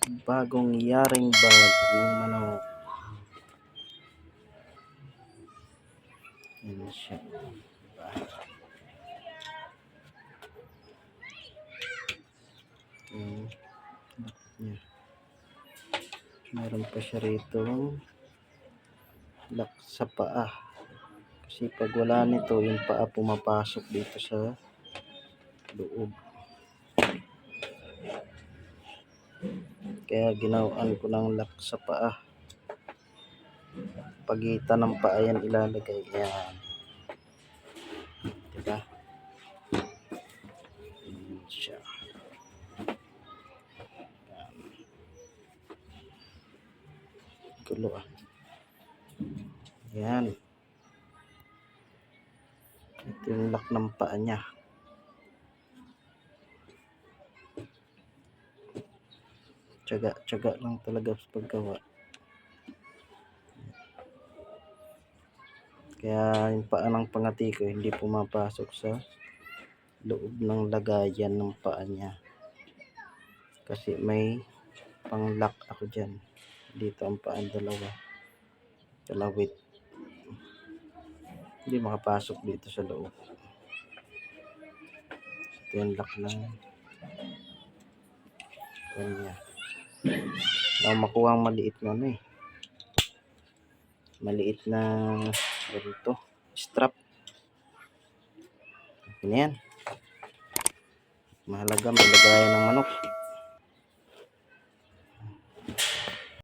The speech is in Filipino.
Bagong yaring bag ng manok. Yan siya. Diba? Niya. Meron pa siya rito lock sa paa. Kasi pag wala nito, yung paa pumapasok dito sa loob. Kaya ginawaan ko ng lock sa paa. Pagitan ng paa yan ilalagay. Yan. Diba? Yan siya. Gulo ah. Yan. Ito yung lock ng paa niya. Tiyaga lang talaga sa paggawa. Kaya yung paa ng pangati ko hindi pumapasok sa loob ng lagayan ng paa niya. Kasi may pang-lock ako dyan. Dito ang paa dalawa. Kalawit. Hindi makapasok dito sa loob. Ito yung lock ng kanya. Makuha ang maliit na ano eh. Maliit na ganito. Strap. Okay na yan. Mahalaga may lagayan ng manok.